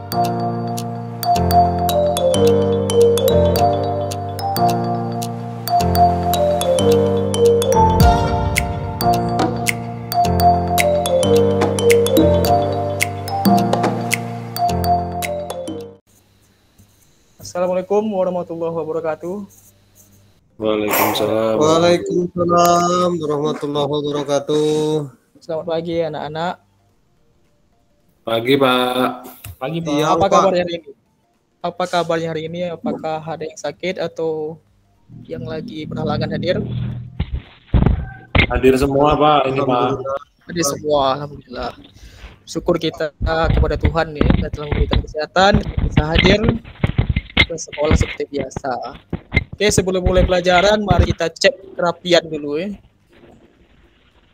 Assalamualaikum warahmatullahi wabarakatuh. Waalaikumsalam. Waalaikumsalam warahmatullahi wabarakatuh. Selamat pagi anak-anak. Pagi Pak. Pagi Pak. Iya, Apa Pak. kabarnya hari ini? Apa kabarnya hari ini? Apakah ada yang sakit atau yang lagi berhalangan hadir? Hadir semua Pak. Ini Pak. Hadir semua, alhamdulillah. Syukur kita kepada Tuhan ya, yang telah memberikan kesehatan, bisa hadir ke sekolah seperti biasa. Oke, sebelum mulai pelajaran, mari kita cek kerapian dulu ya.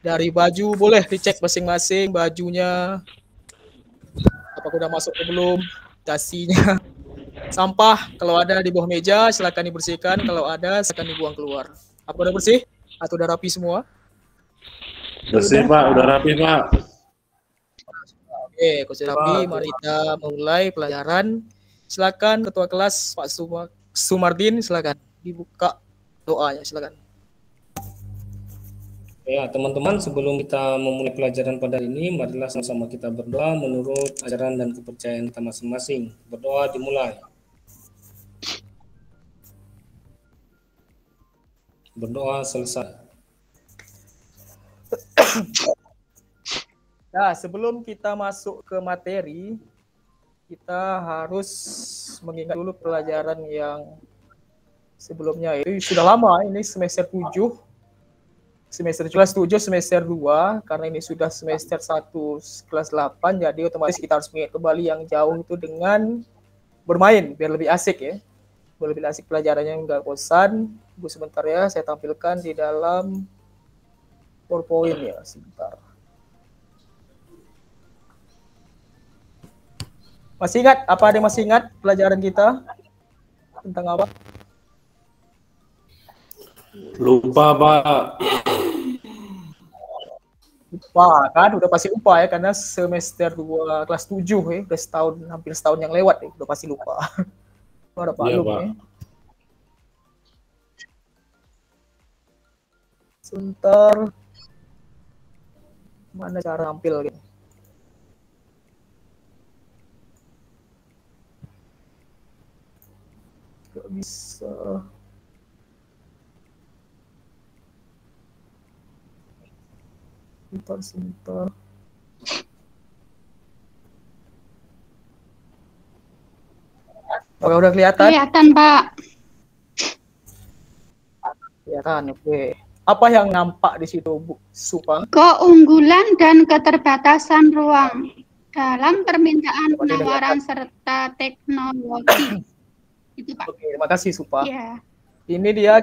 Dari baju boleh dicek masing-masing bajunya. Apakah udah masuk ke belum? Dasinya. Sampah kalau ada di bawah meja silakan dibersihkan, kalau ada silakan dibuang keluar. Apa udah bersih? Atau udah rapi semua? Bersih Pak, udah rapi Pak. Oke, kalau sudah rapi, mari kita mulai pelajaran. Silakan Ketua Kelas Pak Sumardin, silakan dibuka doanya, silakan. Ya, teman-teman, sebelum kita memulai pelajaran pada hari ini, marilah sama-sama kita berdoa menurut ajaran dan kepercayaan kita masing-masing. Berdoa dimulai. Berdoa selesai. Nah, sebelum kita masuk ke materi, kita harus mengingat dulu pelajaran yang sebelumnya. Itu sudah lama, ini semester 7. Semester kelas 7, semester 2, karena ini sudah semester 1 kelas 8, jadi otomatis kita harus mengingat kembali yang jauh itu dengan bermain, biar lebih asik ya. Biar lebih asik pelajarannya, nggak bosan. Tunggu sebentar ya, saya tampilkan di dalam PowerPoint ya, sebentar. Masih ingat? Apa ada yang masih ingat pelajaran kita? Tentang apa? Lupa Pak. Lupa kan? Udah pasti lupa ya, karena semester 2 kelas 7 ya, udah setahun, hampir setahun yang lewat ya, udah pasti lupa. Ada Pak Iya, Lum Pak. ya. Sebentar. Mana cara tampil gitu. Gak bisa. Sebentar. Oke, udah kelihatan? Kelihatan, Pak. Kelihatan, oke. Apa yang nampak di situ, Bu Supa? Keunggulan dan keterbatasan ruang dalam permintaan penawaran serta teknologi. Itu, Pak. Oke, terima kasih Supa. Ya. Ini dia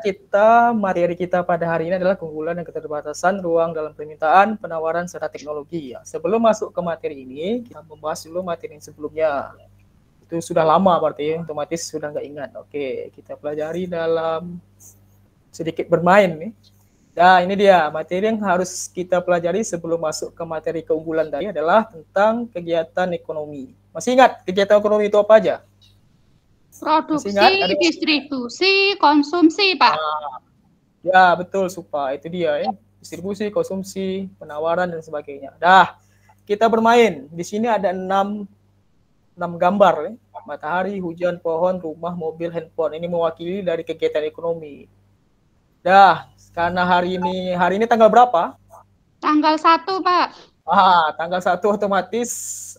materi kita pada hari ini adalah keunggulan dan keterbatasan ruang dalam permintaan, penawaran, serta teknologi. Ya. Sebelum masuk ke materi ini, kita membahas dulu materi yang sebelumnya. Itu sudah lama berarti, otomatis sudah nggak ingat. Oke, kita pelajari dalam sedikit bermain nih. Nah, ini dia materi yang harus kita pelajari sebelum masuk ke materi keunggulan tadi adalah tentang kegiatan ekonomi. Masih ingat kegiatan ekonomi itu apa aja? Produksi, Ingat, distribusi, konsumsi, Pak. Ya, betul, Supa. Itu dia ya. Distribusi, konsumsi, penawaran, dan sebagainya. Dah, kita bermain. Di sini ada 6 gambar ya. Matahari, hujan, pohon, rumah, mobil, handphone. Ini mewakili dari kegiatan ekonomi. Dah, karena hari ini tanggal berapa? Tanggal 1, Pak. Tanggal 1 otomatis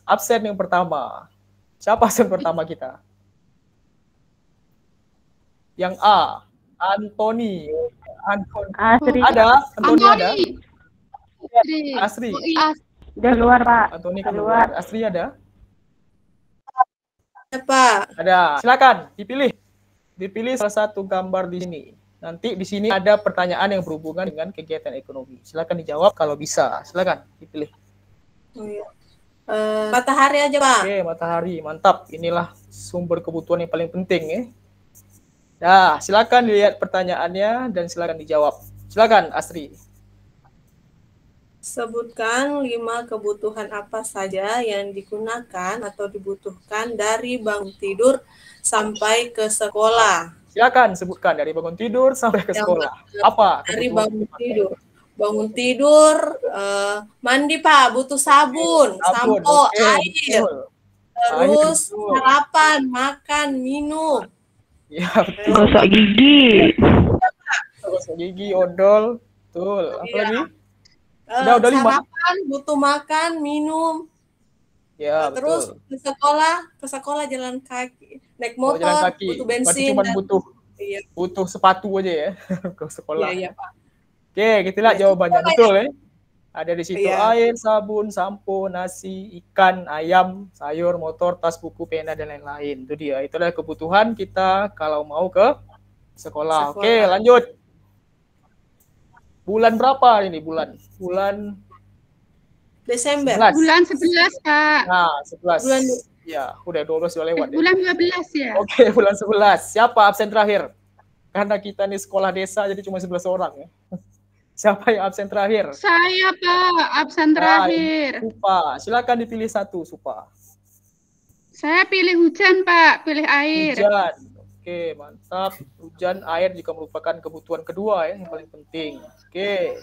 absen yang pertama. Siapa absen pertama kita? Yang A, Antoni. Asri. Ada? Antoni ada? Asri. Asri. Udah keluar, Pak. Antoni keluar. Asri ada? Ada, Pak. Ada. Silakan dipilih. Dipilih salah satu gambar di sini. Nanti di sini ada pertanyaan yang berhubungan dengan kegiatan ekonomi. Silakan dijawab kalau bisa. Silakan dipilih. Oh, iya. Matahari aja, Pak. Oke, matahari. Mantap. Inilah sumber kebutuhan yang paling penting ya. Nah, silakan dilihat pertanyaannya dan silakan dijawab. Silakan, Asri. Sebutkan 5 kebutuhan apa saja yang digunakan atau dibutuhkan dari bangun tidur sampai ke sekolah. Silakan sebutkan dari bangun tidur sampai ke sekolah. Apa? Dari bangun tidur. Bangun tidur, mandi Pak, butuh sabun, sampo, air. Terus sarapan, makan, minum. Ya, betul. Gosok gigi. Gosok gigi, odol. Betul. Apa lagi? Udah 5. Sarapan, butuh makan, minum. Ya, terus betul. ke sekolah jalan kaki, naik motor, jalan kaki. butuh bensin. Berarti cuma butuh sepatu aja ya ke sekolah. Iya, Pak. Oke, gitulah jawabannya. Betul ya. Ada di situ air, sabun, sampo, nasi, ikan, ayam, sayur, motor, tas, buku, pena, dan lain-lain. Itu dia. Itulah kebutuhan kita kalau mau ke sekolah. Oke, lanjut. Bulan berapa ini bulan? Bulan Desember. 11. Bulan 11, Pak. Nah, 11. Bulan ya, udah 12 udah lewat. Bulan 12 ya. Oke, bulan 11. Siapa absen terakhir? Karena kita nih sekolah desa jadi cuma 11 orang ya. Siapa yang absen terakhir? Saya, Pak, absen terakhir. Supa, silakan dipilih satu, Supa. Saya pilih hujan, Pak, pilih air. Hujan. Oke, mantap. Hujan, air juga merupakan kebutuhan kedua ya, yang paling penting. Oke.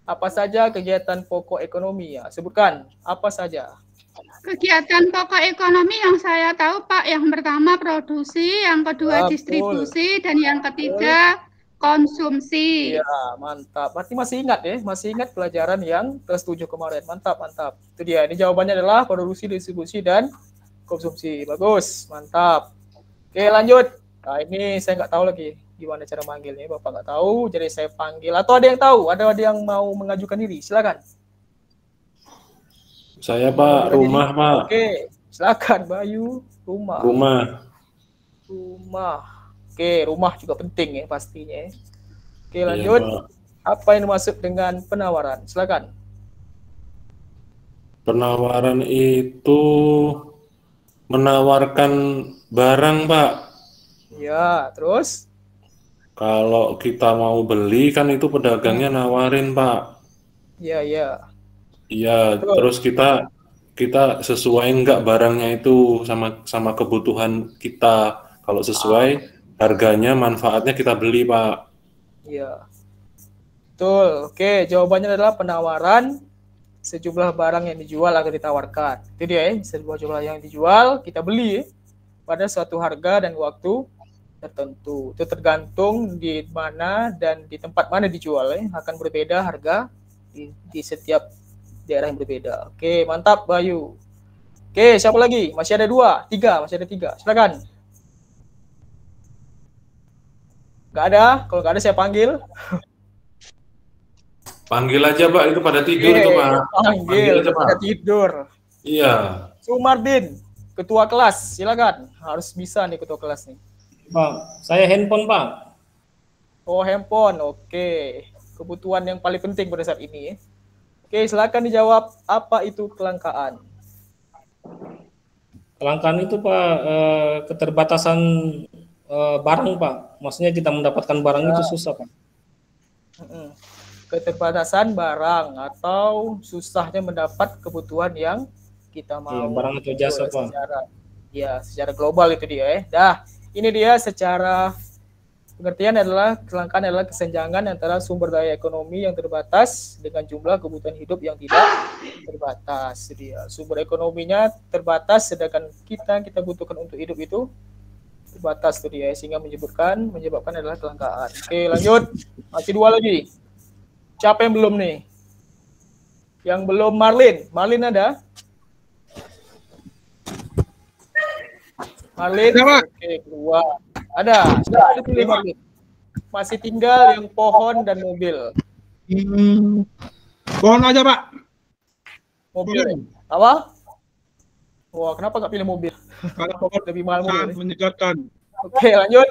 Apa saja kegiatan pokok ekonomi ya? Sebutkan, apa saja? Kegiatan pokok ekonomi yang saya tahu, Pak, yang pertama produksi, yang kedua distribusi, dan yang ketiga konsumsi. Iya, mantap. Berarti masih ingat ya? Masih ingat pelajaran yang kelas 7 kemarin. Mantap, mantap. Itu dia. Ini jawabannya adalah produksi, distribusi, dan konsumsi. Bagus, mantap. Oke, lanjut. Nah, ini saya nggak tahu lagi gimana cara manggilnya. Bapak nggak tahu, jadi saya panggil. Atau ada yang tahu? Ada yang mau mengajukan diri? Silakan. Saya Pak, rumah Pak. Oke, silakan Bayu. Rumah. Oke, rumah juga penting ya pastinya. Oke, lanjut. Iya, apa yang dimaksud dengan penawaran? Silakan. Penawaran itu menawarkan barang, Pak. Ya, terus? Kalau kita mau beli kan itu pedagangnya nawarin, Pak. Iya, iya. Iya, terus kita sesuaiin nggak barangnya itu sama kebutuhan kita. Kalau sesuai harganya, manfaatnya kita beli, Pak. Iya. Betul. Oke, jawabannya adalah penawaran sejumlah barang yang dijual agar ditawarkan. Itu dia ya, sejumlah yang dijual kita beli pada suatu harga dan waktu tertentu. Itu tergantung di mana dan di tempat mana dijual ya. Akan berbeda harga di setiap daerah yang berbeda. Oke, mantap Bayu. Oke, siapa lagi? Masih ada 2, 3, masih ada 3. Silakan. Nggak ada? Kalau nggak ada saya panggil. Panggil aja Pak, itu pada tidur itu Pak. Panggil aja, pada tidur. Iya. Sumardin, ketua kelas, silakan. Harus bisa nih ketua kelas nih. Pak, saya handphone Pak. Oh handphone, oke. Kebutuhan yang paling penting pada saat ini. Oke, silakan dijawab. Apa itu kelangkaan? Kelangkaan itu Pak, keterbatasan barang Pak. Maksudnya kita mendapatkan barang itu susah Pak. Keterbatasan barang atau susahnya mendapat kebutuhan yang kita mau. Iya, barang atau jasa Pak. Secara global itu dia ya. Dah, ini dia secara pengertian adalah kelangkaan adalah kesenjangan antara sumber daya ekonomi yang terbatas dengan jumlah kebutuhan hidup yang tidak terbatas. Dia sumber ekonominya terbatas sedangkan kita butuhkan untuk hidup itu terbatas tuh dia, sehingga menyebabkan adalah kelangkaan. Oke, lanjut. Masih 2 lagi. Siapa yang belum nih? Yang belum Marlin. Marlin ada? Marlin? Oke, keluar. Ada. Silakan dipilih Marlin. Masih tinggal yang pohon dan mobil. Pohon aja Pak. Mobil. Apa? Wah, kenapa nggak pilih mobil? Karena pohon lebih mahal mobil. Menyegarkan. Oke, lanjut.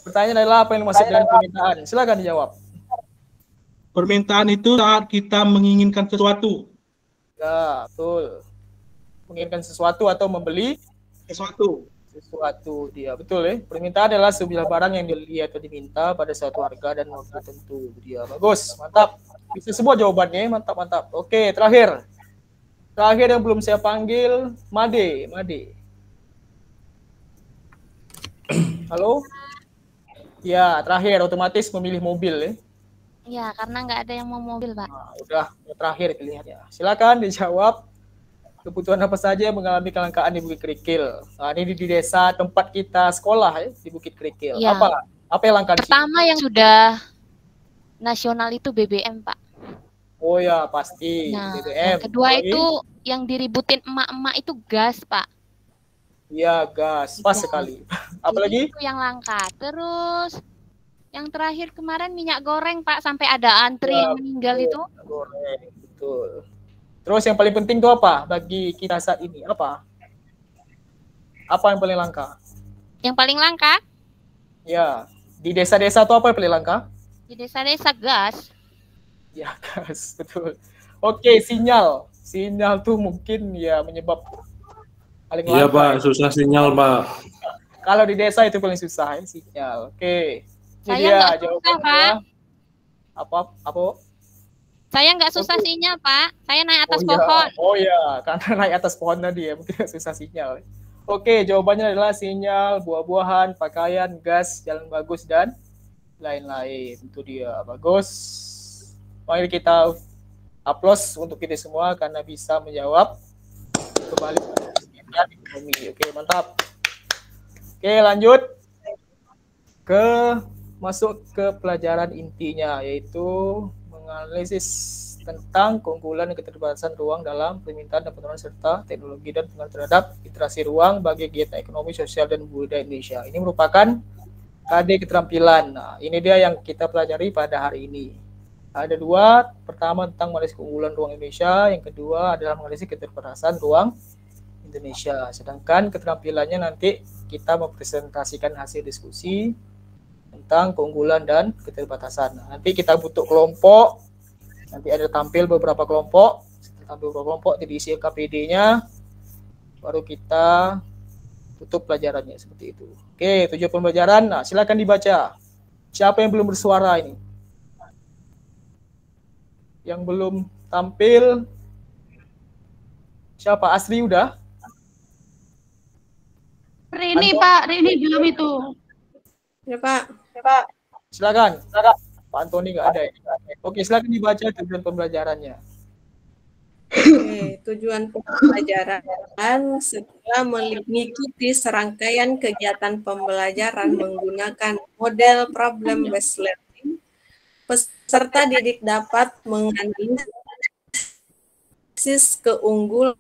Pertanyaan adalah apa yang dimaksud dengan permintaan? Silakan dijawab. Permintaan itu saat kita menginginkan sesuatu. Ya, betul. Menginginkan sesuatu atau membeli sesuatu dia, betul ya. Permintaan adalah sebuah barang yang dilihat atau diminta pada suatu harga dan waktu tertentu. Dia bagus, mantap. Bisa semua jawabannya, mantap. Oke, terakhir yang belum saya panggil, Made. Halo? Ya, terakhir otomatis memilih mobil ya. Ya, karena nggak ada yang mau mobil, Pak. Nah, udah terakhir pilihannya. Silakan dijawab. Kebutuhan apa saja yang mengalami kelangkaan di Bukit Kerikil? Nah, ini di desa tempat kita sekolah ya, di Bukit Kerikil. Ya. Apa yang langka di sini? Pertama yang sudah nasional itu BBM, Pak. Oh ya, pasti Nah, BBM. yang kedua itu yang diributin emak-emak itu gas, Pak. Iya, gas. Pas sekali. Apalagi? Itu yang langka. Terus yang terakhir kemarin minyak goreng, Pak, sampai ada antri yang meninggal itu. Goreng, betul. Terus yang paling penting itu apa bagi kita saat ini? Apa yang paling langka? Yang paling langka? Ya, di desa-desa itu apa yang paling langka? Di desa-desa gas. Ya, gas, betul. Oke, sinyal tuh mungkin ya menyebab paling langka. Iya, Pak, susah sinyal, Pak. Kalau di desa itu paling susah ya, sinyal. Oke. Saya nggak susah, Pak. Apa? Saya nggak susah sinyal, Pak. Saya naik atas pohon. Oh ya, karena naik atas pohon tadi ya, mungkin susah sinyal. Oke, jawabannya adalah sinyal, buah-buahan, pakaian, gas, jalan bagus, dan lain-lain. Itu dia, bagus. Mari kita aplaus untuk kita semua karena bisa menjawab kembali ekonomi. Oke, mantap. Oke, lanjut masuk ke pelajaran intinya, yaitu menganalisis tentang keunggulan dan keterbatasan ruang dalam permintaan dan penurunan serta teknologi dan pengaruh terhadap literasi ruang bagi kegiatan ekonomi, sosial, dan budaya Indonesia. Ini merupakan KD keterampilan. Nah, ini dia yang kita pelajari pada hari ini. Ada dua, pertama tentang menganalisis keunggulan ruang Indonesia, yang kedua adalah menganalisis keterbatasan ruang Indonesia. Sedangkan keterampilannya nanti kita mempresentasikan hasil diskusi tentang keunggulan dan keterbatasan. Nanti kita butuh kelompok, nanti ada tampil beberapa kelompok, jadi isi KPD-nya, baru kita tutup pelajarannya seperti itu. Oke, tujuan pembelajaran, nah silakan dibaca. Siapa yang belum bersuara ini? Yang belum tampil, siapa? Asri udah? Rini, Pak. Rini belum itu. Ya, Pak. Silakan. Pak Antoni nggak ada ya? Oke, silakan dibaca tujuan pembelajarannya. Oke, tujuan pembelajaran setelah mengikuti serangkaian kegiatan pembelajaran menggunakan model problem based learning, peserta didik dapat menganalisis keunggulan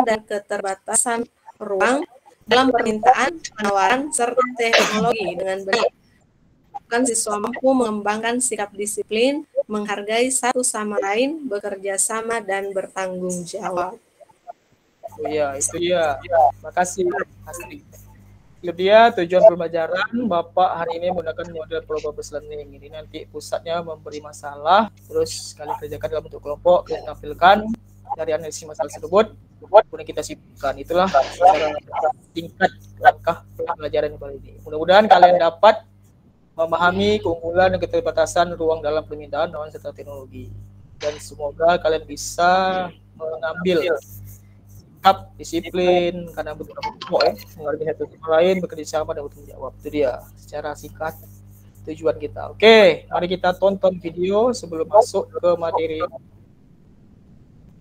dan keterbatasan ruang dalam permintaan, penawaran, serta teknologi dengan benar. Kan siswa mampu mengembangkan sikap disiplin, menghargai satu sama lain, bekerja sama, dan bertanggung jawab. Oh iya, itu dia. Makasih, Asri. Itu dia tujuan pembelajaran. Bapak hari ini menggunakan model problem-based learning. Ini nanti pusatnya memberi masalah, terus kalian kerjakan dalam bentuk kelompok, dan tampilkan dari analisis masalah tersebut, kemudian kita simpulkan. Itulah tingkat langkah pembelajaran kali ini. Mudah-mudahan kalian dapat memahami keunggulan dan keterbatasan ruang dalam permintaan dan serta teknologi. Dan semoga kalian bisa mengambil sikap disiplin karena betul menghargai satu sama lain, bekerja sama dan bertanggung jawab. Itu dia secara singkat tujuan kita. Oke, mari kita tonton video sebelum masuk ke materi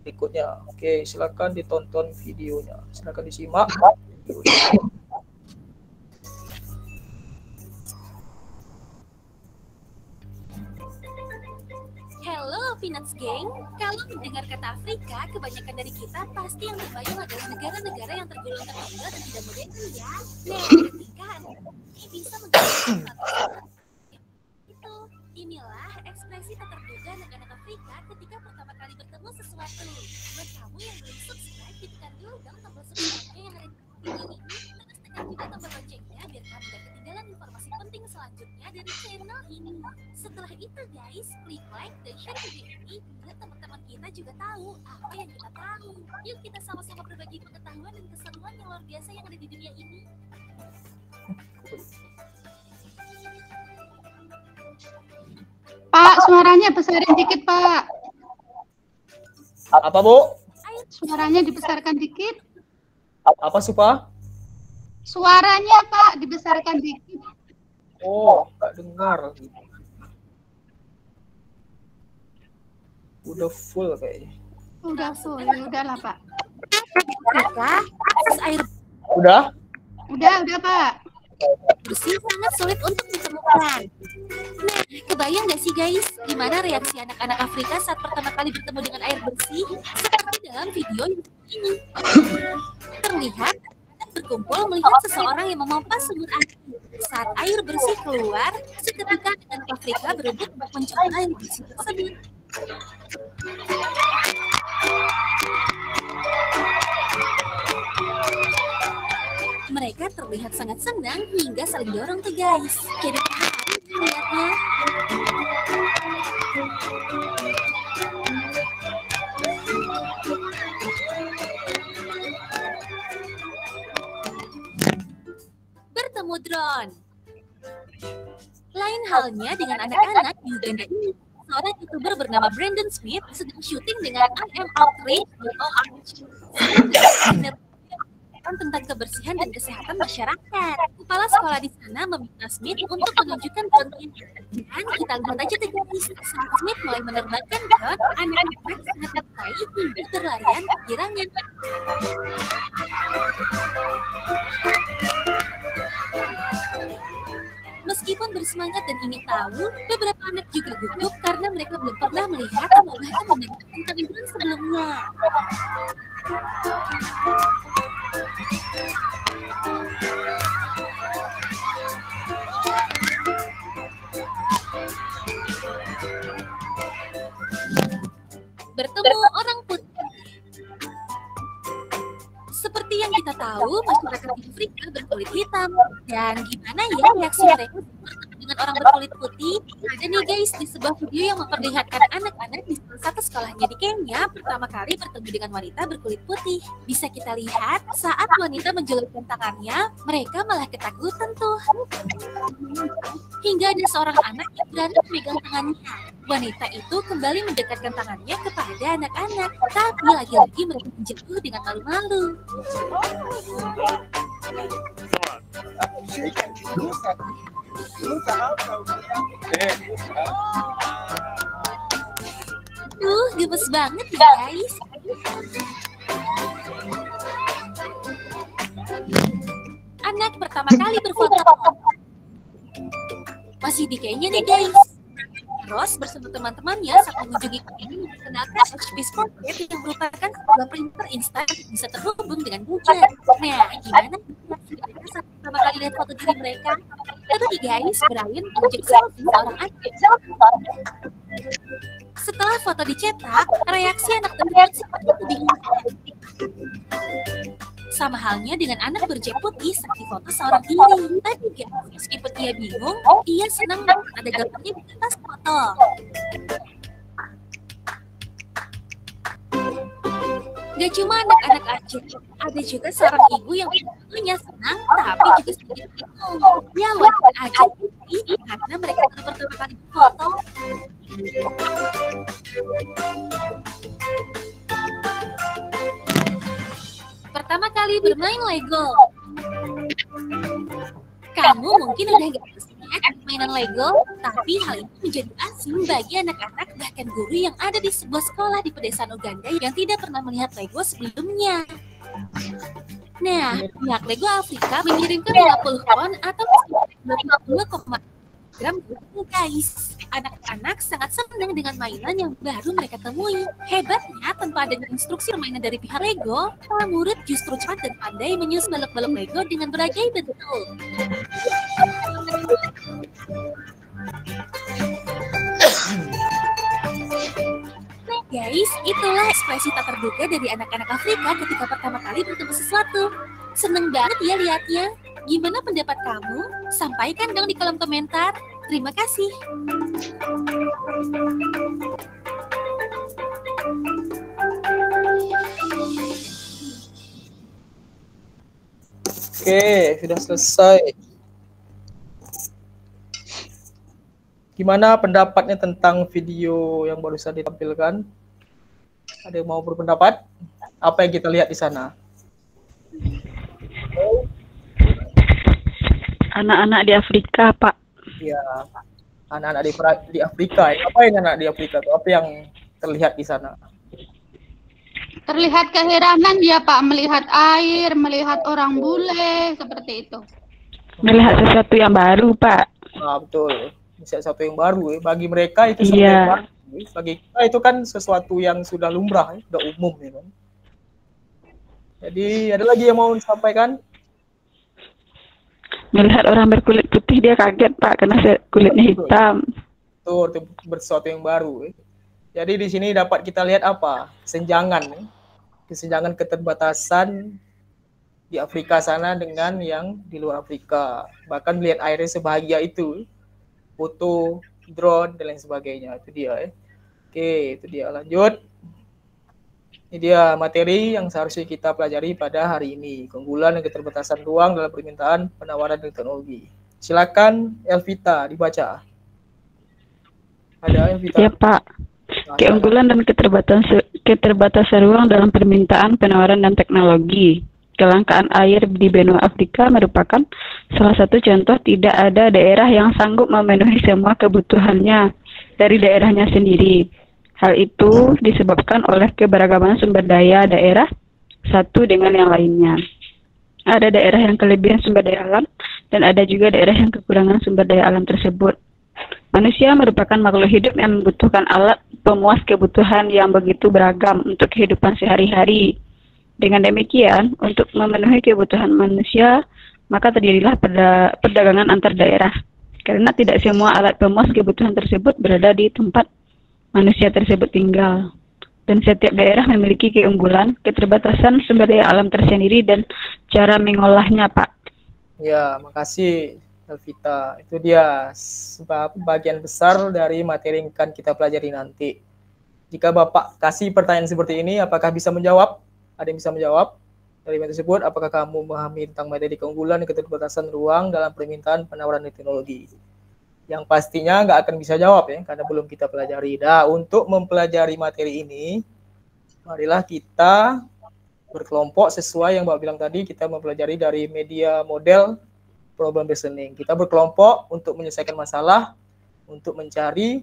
berikutnya. Oke, silakan ditonton videonya. Silakan disimak. Hello Peanuts Gang, kalau mendengar kata Afrika, kebanyakan dari kita pasti yang terbayang adalah negara-negara yang tergolong tertinggal dan tidak modern ya. Nah, ketika bisa menggambarkan itu, inilah ekspresi tak terduga anak-anak Afrika ketika pertama kali bertemu sesuatu. Buat kamu yang belum subscribe, tekan dulu dong tombol subscribe-nya yang ada di video ini, terus tekan juga tombol loncengnya biar kamu tidak ketinggalan informasi penting selanjutnya dari channel ini. Setelah itu guys, klik like dan share video ini biar teman-teman kita juga tahu apa yang kita tahu. Yuk kita sama-sama berbagi pengetahuan dan keseruan yang luar biasa yang ada di dunia ini. Pak, suaranya besarin dikit, Pak. Apa, Bu? Suaranya dibesarkan dikit. Apa, Supa? Suaranya, Pak, dibesarkan dikit. Oh, nggak dengar. Udah full kayaknya. Udah full, ya udahlah, Pak. Akses air Udah? Udah, Pak. bersih sangat sulit untuk ditemukan. Nah, kebayang nggak sih guys, gimana reaksi anak-anak Afrika saat pertama kali bertemu dengan air bersih? Seperti dalam video ini. Terlihat anak berkumpul melihat seseorang yang memompa sumber air. Saat air bersih keluar, seketika anak Afrika berebut untuk mencoba air bersih tersebut. Mereka terlihat sangat senang hingga saling dorong tuh guys. Jadi menarik melihatnya. Bertemu drone. Lain halnya dengan anak-anak di Uganda ini. Seorang YouTuber bernama Brandon Smith sedang syuting dengan tentang kebersihan dan kesehatan masyarakat. Kepala sekolah di sana meminta Smith untuk menunjukkan drone-nya. Dan kita lihat aja tuh guys, saat Smith mulai menerbangkan drone, anak-anak sangat tertarik hingga berlarian ke kiranya. Meskipun bersemangat dan ingin tahu, beberapa anak juga gugup karena mereka belum pernah melihat atau bahkan mendengar tentang drone sebelumnya. Bertemu orang putih. Seperti yang kita tahu, masyarakat di Afrika berkulit hitam. Dan gimana ya reaksi mereka bertemu dengan orang berkulit putih? Ada nih guys di sebuah video yang memperlihatkan anak-anak di salah satu sekolahnya di Kenya pertama kali bertemu dengan wanita berkulit putih. Bisa kita lihat saat wanita menjulurkan tangannya, mereka malah ketakutan tuh. Hingga ada seorang anak yang berani memegang tangannya. Wanita itu kembali mendekatkan tangannya kepada anak-anak, tapi lagi-lagi mereka menjatuh dengan malu-malu. Gemes banget ya guys. Anak pertama kali berfoto. Masih di Kenya nih guys. Ross bersama teman-temannya saat mengunjungi ini memperkenalkan HP Sportlet yang merupakan sebuah printer instan yang bisa terhubung dengan gadget. Nah, gimana saat pertama kali lihat foto diri mereka? Lalu nih guys, Brian mengejek selfie seorang anak. Setelah foto dicetak, reaksi anak tersebut seperti kebingungan. Sama halnya dengan anak berjek putih saat difoto seorang diri. Tapi guys, meskipun ia bingung, ia senang ada gambarnya di atas foto. Gak cuma anak-anak aja, ada juga seorang ibu yang tentunya senang, tapi juga sedikit bingung. Ya wajar aja karena mereka baru pertama kali berfoto. Pertama kali bermain Lego. Kamu mungkin udah gak asing ya mainan Lego, tapi hal ini menjadi asing bagi anak-anak bahkan guru yang ada di sebuah sekolah di pedesaan Uganda yang tidak pernah melihat Lego sebelumnya. Nah, pihak Lego Afrika mengirimkan 50 ton atau 22,5 gram guys. Anak-anak sangat senang dengan mainan yang baru mereka temui. Hebatnya, tanpa adanya instruksi permainan dari pihak Lego, para murid justru cepat dan pandai menyusun balok-balok Lego dengan berbagai bentuk. Nah guys, itulah ekspresi tak terduga dari anak-anak Afrika ketika pertama kali bertemu sesuatu. Seneng banget ya lihatnya. Gimana pendapat kamu? Sampaikan dong di kolom komentar. Terima kasih. Oke, sudah selesai. Gimana pendapatnya tentang video yang barusan ditampilkan? Ada yang mau berpendapat? Apa yang kita lihat di sana? Anak-anak di Afrika, Pak. Ya, anak-anak di Afrika. Apa yang anak di Afrika tuh? Apa yang terlihat di sana? Terlihat keheranan ya Pak, melihat air, melihat orang bule, seperti itu. Melihat sesuatu yang baru, Pak. Nah, betul. Sesuatu yang baru. Bagi mereka itu sesuatu yang baru. Bagi kita itu kan sesuatu yang sudah lumrah, sudah umum. Ya kan? Jadi ada lagi yang mau disampaikan? Melihat orang berkulit putih dia kaget, Pak, karena kulitnya hitam. Betul, itu sesuatu yang baru. Jadi di sini dapat kita lihat apa? Kesenjangan. Kesenjangan keterbatasan di Afrika sana dengan yang di luar Afrika. Bahkan melihat airnya sebahagia itu. Foto, drone, dan lain sebagainya. Itu dia. Oke, itu dia. Lanjut. Ini dia materi yang seharusnya kita pelajari pada hari ini. Keunggulan dan keterbatasan ruang dalam permintaan penawaran dan teknologi. Silakan Elvita dibaca. Ada Elvita? Ya, Pak. Keunggulan dan keterbatasan ruang dalam permintaan penawaran dan teknologi. Kelangkaan air di benua Afrika merupakan salah satu contoh tidak ada daerah yang sanggup memenuhi semua kebutuhannya dari daerahnya sendiri. Hal itu disebabkan oleh keberagaman sumber daya daerah satu dengan yang lainnya. Ada daerah yang kelebihan sumber daya alam dan ada juga daerah yang kekurangan sumber daya alam tersebut. Manusia merupakan makhluk hidup yang membutuhkan alat pemuas kebutuhan yang begitu beragam untuk kehidupan sehari-hari. Dengan demikian, untuk memenuhi kebutuhan manusia, maka terjadilah perdagangan antar daerah. Karena tidak semua alat pemuas kebutuhan tersebut berada di tempat manusia tersebut tinggal. Dan setiap daerah memiliki keunggulan, keterbatasan sumber daya alam tersendiri dan cara mengolahnya, Pak. Ya, makasih Elvita. Itu dia sebab bagian besar dari materi yang akan kita pelajari nanti. Jika Bapak kasih pertanyaan seperti ini, apakah bisa menjawab? Ada yang bisa menjawab dari materi tersebut? Apakah kamu memahami tentang materi keunggulan dan keterbatasan ruang dalam permintaan penawaran teknologi? Yang pastinya nggak akan bisa jawab ya, karena belum kita pelajari. Nah, untuk mempelajari materi ini, marilah kita berkelompok sesuai yang Bapak bilang tadi, kita mempelajari dari media model problem listening. Kita berkelompok untuk menyelesaikan masalah, untuk mencari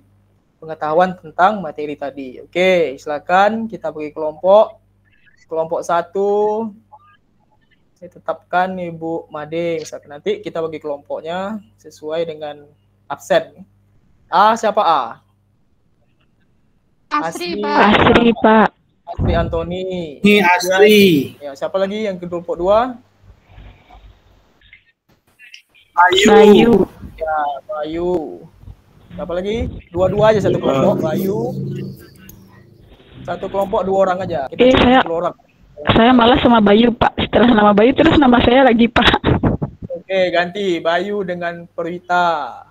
pengetahuan tentang materi tadi. Oke, silakan kita bagi kelompok. Kelompok 1, saya tetapkan Ibu Made. Misalkan nanti kita bagi kelompoknya sesuai dengan absen. A, siapa A? Asri, Pak. Asri, Pak. Asri Antoni. Ini Asri. Ya, siapa lagi yang ke kelompok 2? Bayu. Ya, Bayu. Siapa lagi? Dua-dua aja satu kelompok, Bayu. Satu kelompok 2 orang aja. Kita 10 orang. Saya malah sama Bayu, Pak. Setelah nama Bayu terus nama saya lagi, Pak. Oke, ganti Bayu dengan Perwita.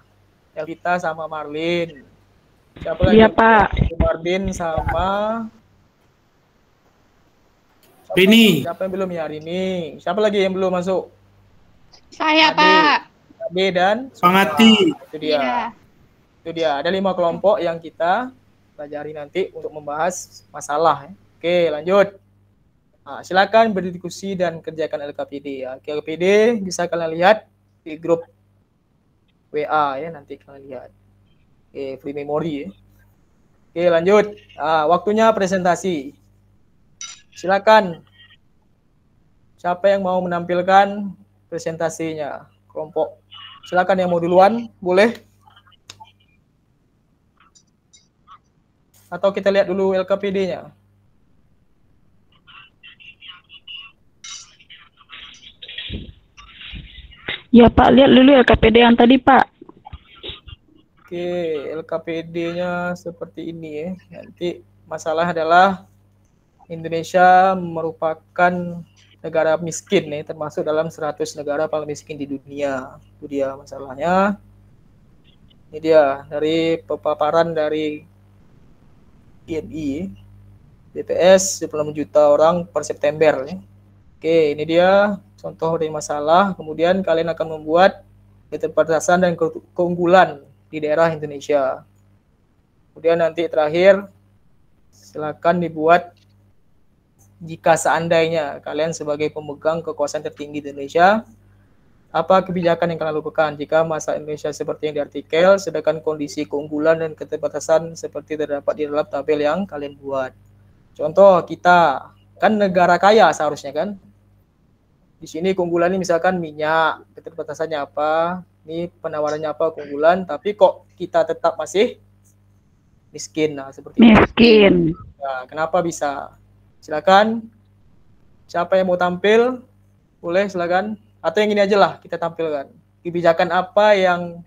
Elvita sama Marlin. Siapa lagi? Iya, Pak. Marlin sama Rini. Siapa yang belum ya? Rini. Siapa lagi yang belum masuk? Saya, Ade. Pak. Ade dan Pangati. Itu dia. Iya. Itu dia. Ada 5 kelompok yang kita pelajari nanti untuk membahas masalah. Oke, lanjut. Nah, silakan berdiskusi dan kerjakan LKPD ya. LKPD bisa kalian lihat di grup WA ya, nanti kalian lihat. Oke, free memory ya. Oke, lanjut. Waktunya presentasi. Silakan. Siapa yang mau menampilkan presentasinya? Kelompok. Silakan yang mau duluan, boleh. Atau kita lihat dulu LKPD-nya. Ya, Pak. Lihat dulu LKPD yang tadi, Pak. Oke, LKPD-nya seperti ini ya. Nanti masalah adalah Indonesia merupakan negara miskin nih, termasuk dalam 100 negara paling miskin di dunia. Itu dia masalahnya. Ini dia dari paparan dari IMI, BPS 26 juta orang per September. Ya. Oke, ini dia contoh dari masalah. Kemudian kalian akan membuat keterbatasan dan keunggulan di daerah Indonesia. Kemudian nanti terakhir, silakan dibuat jika seandainya kalian sebagai pemegang kekuasaan tertinggi di Indonesia, apa kebijakan yang kalian lakukan jika masa Indonesia seperti yang di artikel, sedangkan kondisi keunggulan dan keterbatasan seperti terdapat di dalam tabel yang kalian buat. Contoh, kita kan negara kaya seharusnya kan. Di sini keunggulan ini misalkan minyak, keterbatasannya apa, ini penawarannya apa keunggulan, tapi kok kita tetap masih miskin. Nah, seperti miskin. Nah, kenapa bisa? Silakan. Siapa yang mau tampil? Boleh silakan. Atau yang ini aja lah kita tampilkan. Kebijakan apa yang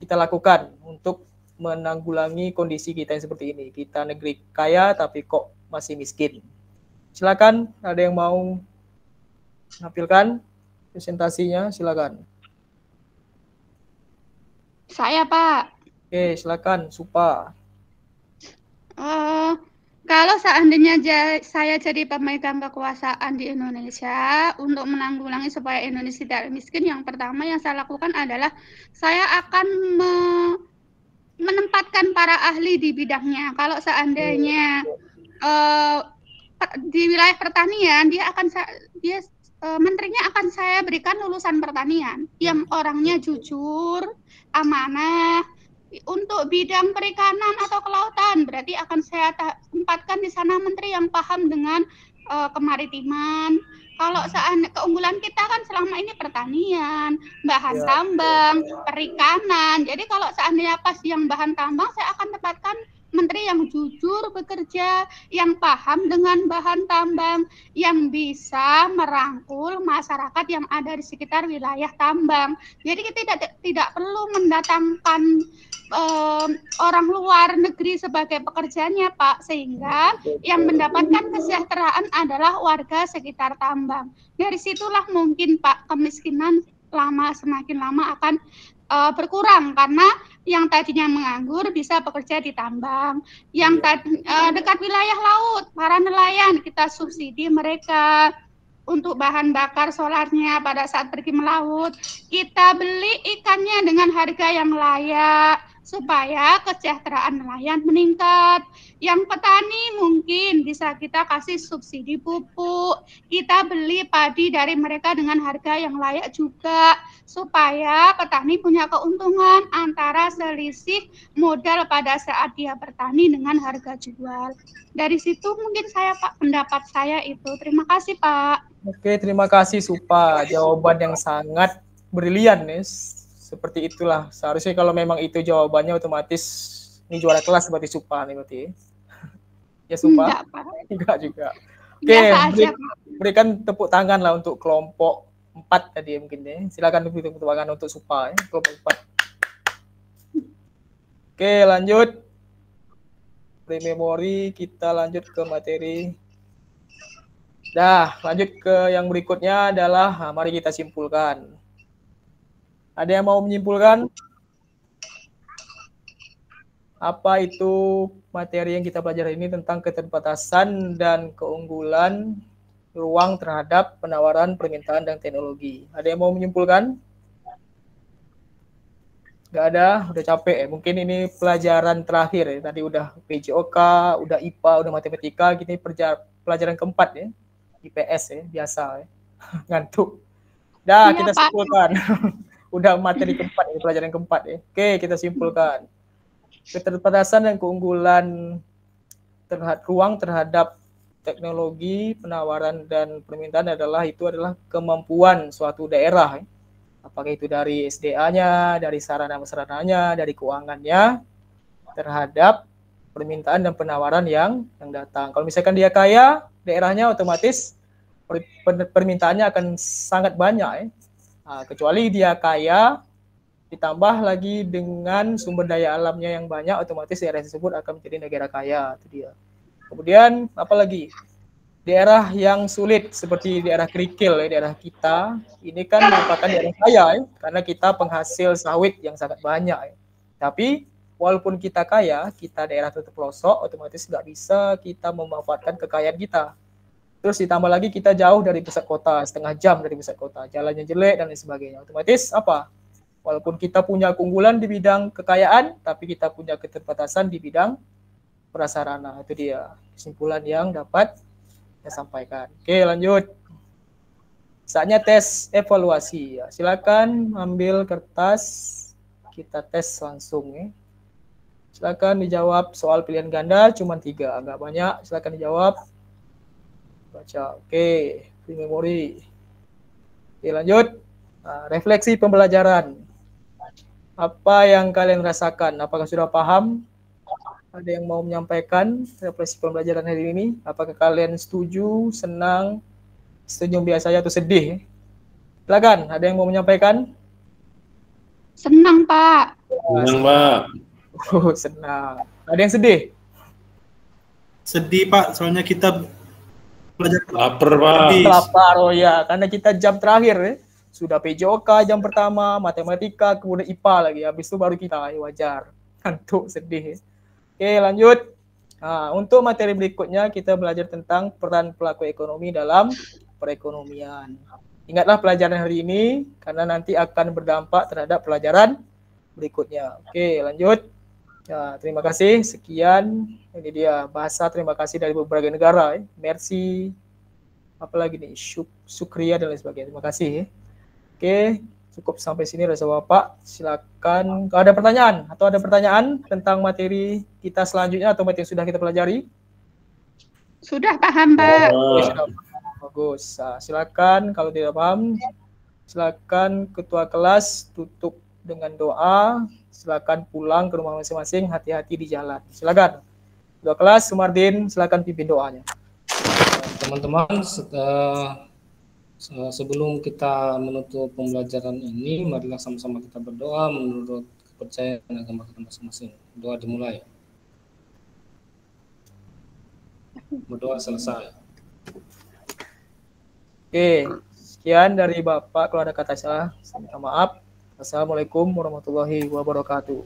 kita lakukan untuk menanggulangi kondisi kita yang seperti ini. Kita negeri kaya tapi kok masih miskin. Silakan, ada yang mau menampilkan presentasinya, silakan. Saya, Pak. Oke, silakan, Supa. Kalau seandainya saya jadi pemegang kekuasaan di Indonesia untuk menanggulangi supaya Indonesia tidak miskin, yang pertama yang saya lakukan adalah saya akan menempatkan para ahli di bidangnya. Kalau seandainya di wilayah pertanian, menterinya akan saya berikan lulusan pertanian yang orangnya jujur, amanah. Untuk bidang perikanan atau kelautan, berarti akan saya tempatkan di sana menteri yang paham dengan kemaritiman. Kalau seandainya keunggulan kita kan selama ini pertanian, bahan tambang, perikanan. Jadi kalau seandainya pas yang bahan tambang, saya akan tempatkan menteri yang jujur bekerja, yang paham dengan bahan tambang, yang bisa merangkul masyarakat yang ada di sekitar wilayah tambang. Jadi kita tidak perlu mendatangkan orang luar negeri sebagai pekerjanya, Pak, sehingga yang mendapatkan kesejahteraan adalah warga sekitar tambang. Dari situlah mungkin, Pak, kemiskinan semakin lama akan berkurang, karena yang tadinya menganggur bisa bekerja di tambang, yang dekat wilayah laut, para nelayan kita subsidi mereka untuk bahan bakar solarnya pada saat pergi melaut, kita beli ikannya dengan harga yang layak supaya kesejahteraan nelayan meningkat. Yang petani mungkin bisa kita kasih subsidi pupuk, kita beli padi dari mereka dengan harga yang layak juga, supaya petani punya keuntungan antara selisih modal pada saat dia bertani dengan harga jual. Dari situ mungkin saya, Pak, pendapat saya itu. Terima kasih, Pak. Oke, terima kasih Supa. Jawaban yang sangat brilian nih. Seperti itulah. Seharusnya kalau memang itu jawabannya, otomatis ini juara kelas berarti Supa nih berarti. Ya Supa? Enggak, Pak. Enggak juga. Oke, berikan tepuk tangan lah untuk kelompok 4 tadi mungkin ya. Silakan beri tepuk tangan untuk Supa ya, kelompok 4. Oke, lanjut. Pre-memori, kita lanjut ke materi. Dah, lanjut ke yang berikutnya adalah, mari kita simpulkan. Ada yang mau menyimpulkan? Apa itu materi yang kita pelajari ini tentang keterbatasan dan keunggulan ruang terhadap penawaran, permintaan, dan teknologi. Ada yang mau menyimpulkan? Nggak ada, udah capek ya. Mungkin ini pelajaran terakhir ya. Tadi udah PJOK, udah IPA, udah matematika, gini pelajaran keempat ya. IPS ya, biasa ya. Ngantuk. Dah, ya, kita simpulkan. Udah materi keempat ini, pelajaran keempat ya. Oke, kita simpulkan. Keterbatasan dan keunggulan ruang terhadap teknologi, penawaran, dan permintaan adalah kemampuan suatu daerah. Ya. Apakah itu dari SDA-nya, dari sarana-sarananya, dari keuangannya, terhadap permintaan dan penawaran yang datang. Kalau misalkan dia kaya, daerahnya otomatis permintaannya akan sangat banyak. Ya. Nah, kecuali dia kaya, ditambah lagi dengan sumber daya alamnya yang banyak, otomatis daerah tersebut akan menjadi negara kaya. Itu dia. Kemudian, apalagi? Daerah yang sulit seperti daerah kerikil, ya, daerah kita, ini kan merupakan daerah kaya, ya, karena kita penghasil sawit yang sangat banyak. Ya. Tapi, walaupun kita kaya, kita daerah terpelosok, otomatis nggak bisa kita memanfaatkan kekayaan kita. Terus ditambah lagi kita jauh dari pusat kota, setengah jam dari pusat kota, jalannya jelek dan lain sebagainya. Otomatis apa? Walaupun kita punya keunggulan di bidang kekayaan, tapi kita punya keterbatasan di bidang prasarana. Itu dia kesimpulan yang dapat saya sampaikan. Oke, lanjut. Saatnya tes evaluasi. Ya, silakan ambil kertas, kita tes langsung ya. Silakan dijawab soal pilihan ganda, cuma 3, agak banyak. Silakan dijawab. Baca. Oke, free memory. Oke, lanjut. Nah, refleksi pembelajaran. Apa yang kalian rasakan? Apakah sudah paham? Ada yang mau menyampaikan refleksi pembelajaran hari ini? Apakah kalian setuju, senang, setuju biasa atau sedih? Silakan, ada yang mau menyampaikan? Senang, Pak. Senang, Pak. Senang. Ada yang sedih? Sedih, Pak, soalnya kita belajar. Lapar, Pak. Lapar, oh ya, karena kita jam terakhir ya. Sudah PJOK jam pertama, matematika, kemudian IPA lagi. Habis itu baru kita, ya wajar. Ngantuk, sedih. Oke, lanjut. Nah, untuk materi berikutnya kita belajar tentang peran pelaku ekonomi dalam perekonomian. Ingatlah pelajaran hari ini, karena nanti akan berdampak terhadap pelajaran berikutnya. Oke, lanjut. Ya, terima kasih. Sekian. Ini dia bahasa terima kasih dari berbagai negara. Merci. Apalagi nih, Syukria dan lain sebagainya. Terima kasih. Oke, cukup sampai sini rasa Bapak. Silakan kalau ada pertanyaan atau ada pertanyaan tentang materi kita selanjutnya atau materi yang sudah kita pelajari. Sudah paham, Pak. Sudah. Bagus. Nah, silakan kalau tidak paham, silakan ketua kelas tutup dengan doa. Silakan pulang ke rumah masing-masing, hati-hati di jalan. Silakan. Ketua kelas Sumardin, silakan pimpin doanya. Teman-teman, sebelum kita menutup pembelajaran ini, marilah sama-sama kita berdoa menurut kepercayaan agama kita masing-masing. Doa dimulai. Berdoa selesai. Oke, sekian dari Bapak. Kalau ada kata salah, saya minta maaf. Assalamualaikum warahmatullahi wabarakatuh.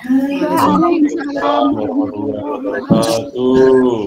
Waalaikumsalam warahmatullahi wabarakatuh.